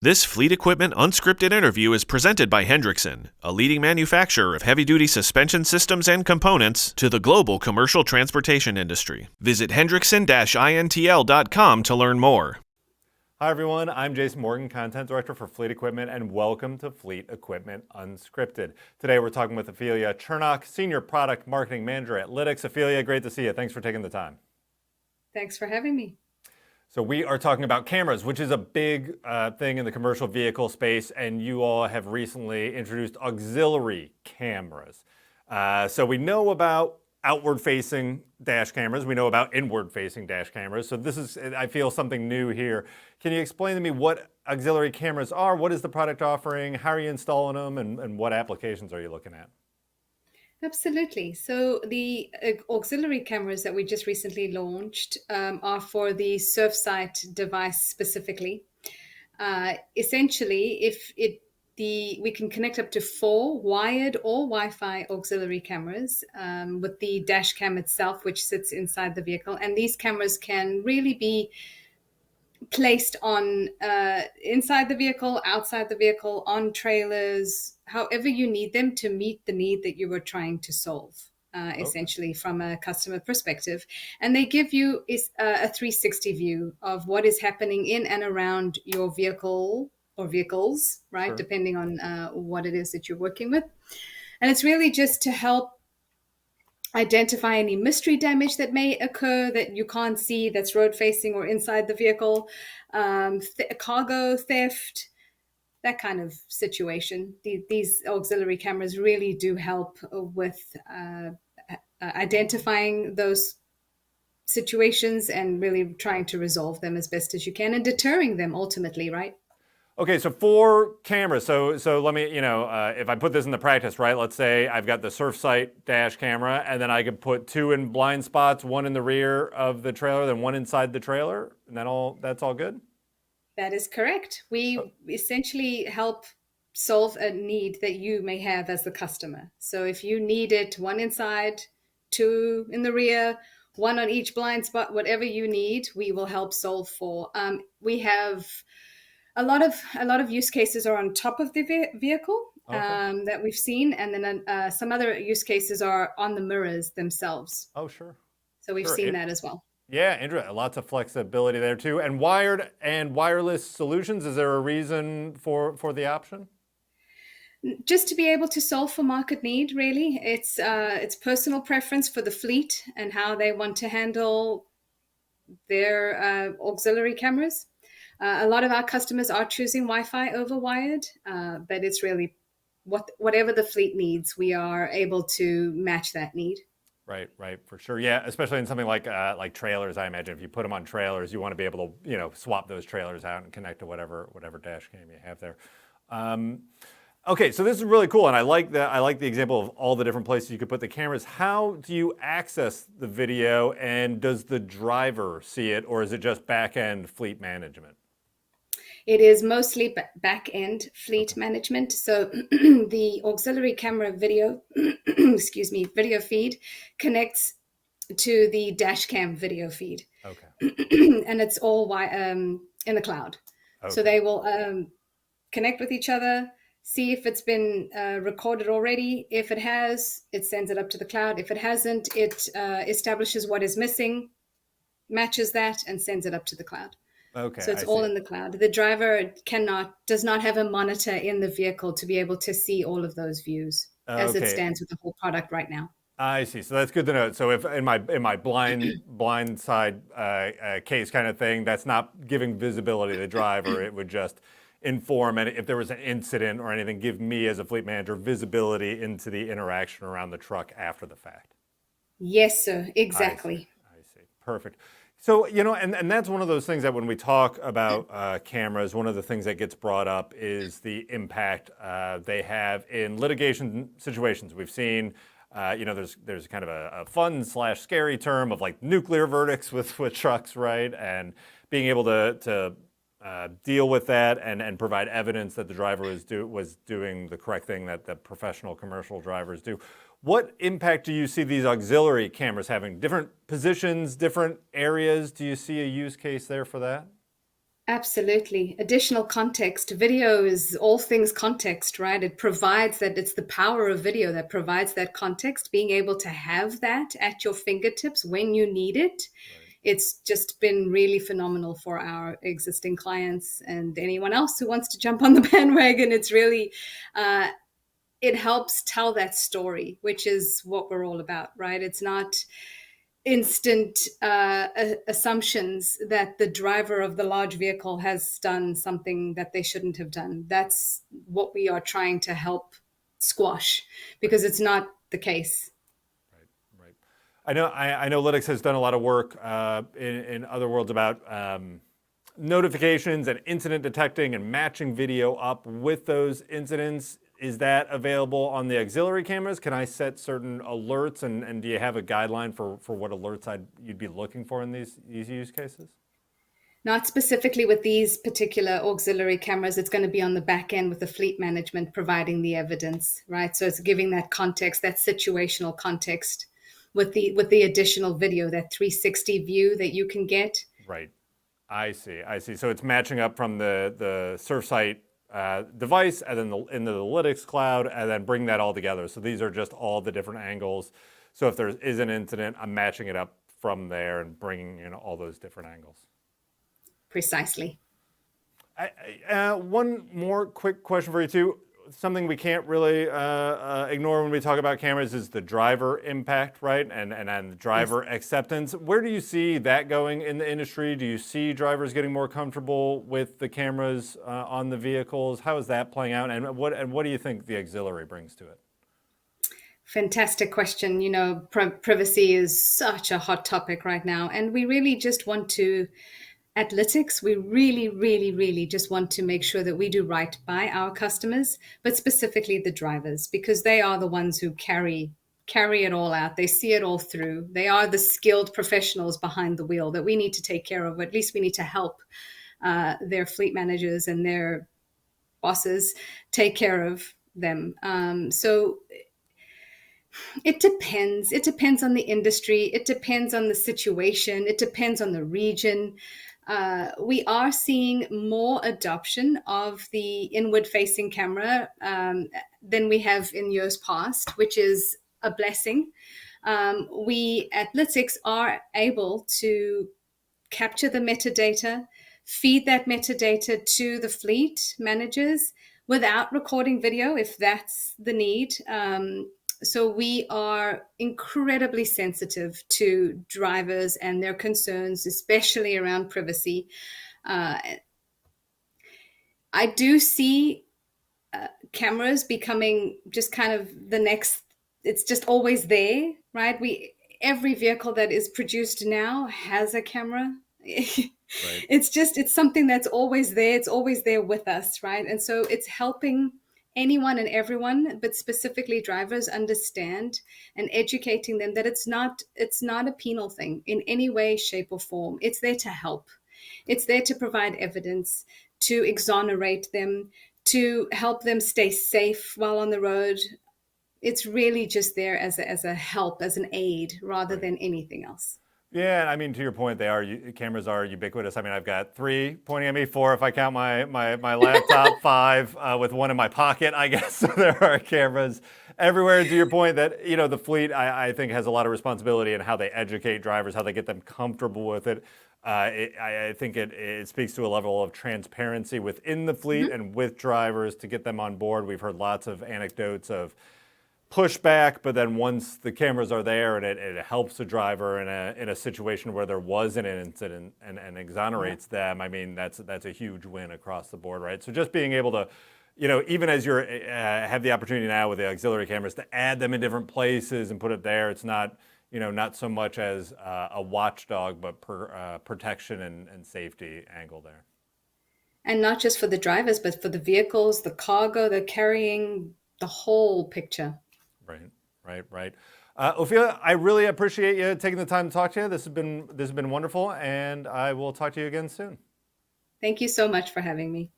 This Fleet Equipment Unscripted interview is presented by Hendrickson, a leading manufacturer of heavy-duty suspension systems and components to the global commercial transportation industry. Visit hendrickson-intl.com to learn more. Hi everyone, I'm Jason Morgan, Content Director for Fleet Equipment, and welcome to Fleet Equipment Unscripted. Today we're talking with Ofelia Chernock, Senior Product Marketing Manager at Lytx. Ofelia, great to see you. Thanks for taking the time. Thanks for having me. So we are talking about cameras, which is a big thing in the commercial vehicle space, and you all have recently introduced auxiliary cameras. So we know about outward-facing dash cameras. We know about inward-facing dash cameras. So this is, I feel, something new here. Can you explain to me what auxiliary cameras are? What is the product offering? How are you installing them? And what applications are you looking at? Absolutely. So the auxiliary cameras that we just recently launched are for the Surfsight device specifically. Essentially, we can connect up to 4 wired or Wi-Fi auxiliary cameras with the dash cam itself, which sits inside the vehicle. And these cameras can really be placed on inside the vehicle, outside the vehicle, on trailers, however you need them to meet the need that you were trying to solve, essentially from a customer perspective. And they give you a 360 view of what is happening in and around your vehicle or vehicles, right? Sure. Depending on what it is that you're working with. And it's really just to help identify any mystery damage that may occur that you can't see, that's road facing or inside the vehicle, cargo theft, that kind of situation. These auxiliary cameras really do help with identifying those situations and really trying to resolve them as best as you can and deterring them ultimately, right? Okay, so 4 cameras. So let me, if I put this into practice, right? Let's say I've got the Surfsight dash camera, and then I could put 2 in blind spots, 1 in the rear of the trailer, then 1 inside the trailer, and that's all good? That is correct. We essentially help solve a need that you may have as the customer. So if you need it 1 inside, 2 in the rear, 1 on each blind spot, whatever you need, we will help solve for. We have a lot of use cases are on top of the vehicle that we've seen, and then some other use cases are on the mirrors themselves. Oh, sure. So we've seen that as well. Yeah, interesting. Lots of flexibility there too. And wired and wireless solutions, is there a reason for the option? Just to be able to solve for market need, really. It's personal preference for the fleet and how they want to handle their auxiliary cameras. A lot of our customers are choosing Wi-Fi over wired, but it's really whatever the fleet needs, we are able to match that need. Right, for sure. Yeah, especially in something like trailers. I imagine if you put them on trailers, you want to be able to swap those trailers out and connect to whatever dash cam you have there. Okay, so this is really cool, and I like the example of all the different places you could put the cameras. How do you access the video, and does the driver see it, or is it just back-end fleet management? It is mostly back-end fleet management. So the auxiliary camera video, video feed connects to the dash cam video feed. Okay. And it's all in the cloud. Okay. So they will connect with each other, see if it's been recorded already. If it has, it sends it up to the cloud. If it hasn't, it establishes what is missing, matches that, and sends it up to the cloud. Okay, so it's all in the cloud. The driver does not have a monitor in the vehicle to be able to see all of those views as it stands with the whole product right now. I see. So that's good to know. So if in my blind side case kind of thing, that's not giving visibility to the driver. It would just inform, and if there was an incident or anything, give me as a fleet manager visibility into the interaction around the truck after the fact. Yes, sir. Exactly. I see. Perfect. So, and that's one of those things that when we talk about cameras, one of the things that gets brought up is the impact they have in litigation situations. We've seen, there's kind of a fun/scary term of like nuclear verdicts with trucks, right? And being able to deal with that and provide evidence that the driver was doing the correct thing that the professional commercial drivers do. What impact do you see these auxiliary cameras having? Different positions, different areas? Do you see a use case there for that? Absolutely. Additional context. Video is all things context, right? It provides that, it's the power of video that provides that context, being able to have that at your fingertips when you need it. It's just been really phenomenal for our existing clients and anyone else who wants to jump on the bandwagon. It's really, it helps tell that story, which is what we're all about, right? It's not instant assumptions that the driver of the large vehicle has done something that they shouldn't have done. That's what we are trying to help squash, because it's not the case. Right. I know Lytx has done a lot of work in other worlds about notifications and incident detecting and matching video up with those incidents. Is that available on the auxiliary cameras? Can I set certain alerts, and do you have a guideline for what alerts you'd be looking for in these use cases? Not specifically with these particular auxiliary cameras. It's going to be on the back end with the fleet management providing the evidence, right? So it's giving that context, that situational context with the additional video, that 360 view that you can get. Right. I see. So it's matching up from the Surfsight device and then into the Lytx cloud, and then bring that all together. So these are just all the different angles. So if there is an incident, I'm matching it up from there and bringing in all those different angles. Precisely. One more quick question for you too. Something we can't really ignore when we talk about cameras is the driver impact, right? And driver acceptance. Where do you see that going in the industry? Do you see drivers getting more comfortable with the cameras on the vehicles? How is that playing out? And what do you think the auxiliary brings to it? Fantastic question. You know, privacy is such a hot topic right now. And we really just want to, at Lytx, we really, really, really just want to make sure that we do right by our customers, but specifically the drivers, because they are the ones who carry it all out. They see it all through. They are the skilled professionals behind the wheel that we need to take care of. At least we need to help their fleet managers and their bosses take care of them. So it depends. It depends on the industry. It depends on the situation. It depends on the region. We are seeing more adoption of the inward-facing camera than we have in years past, which is a blessing. We at Lytx are able to capture the metadata, feed that metadata to the fleet managers without recording video if that's the need. So we are incredibly sensitive to drivers and their concerns, especially around privacy. I do see cameras becoming just kind of the next, it's just always there, right? Every vehicle that is produced now has a camera. Right. It's something that's always there. It's always there with us, right? And so it's helping anyone and everyone, but specifically drivers, understand and educating them that it's not a penal thing in any way, shape, or form. It's there to help. It's there to provide evidence, to exonerate them, to help them stay safe while on the road. It's really just there as a help, as an aid, rather than anything else. Yeah, I mean, to your point, cameras are ubiquitous. I mean, I've got 3 pointing at me, 4 if I count my laptop, 5 with one in my pocket, I guess. So there are cameras everywhere. To your point that, the fleet, I think, has a lot of responsibility in how they educate drivers, how they get them comfortable with it. I think it speaks to a level of transparency within the fleet and with drivers to get them on board. We've heard lots of anecdotes of pushback, but then once the cameras are there and it helps the driver in a situation where there was an incident and exonerates them, I mean, that's a huge win across the board, right? So just being able to, even as you're have the opportunity now with the auxiliary cameras to add them in different places and put it there, it's not, not so much as a watchdog, but protection and safety angle there. And not just for the drivers, but for the vehicles, the cargo they're carrying, the whole picture. Right. Ofelia, I really appreciate you taking the time to talk to you. This has been wonderful, and I will talk to you again soon. Thank you so much for having me.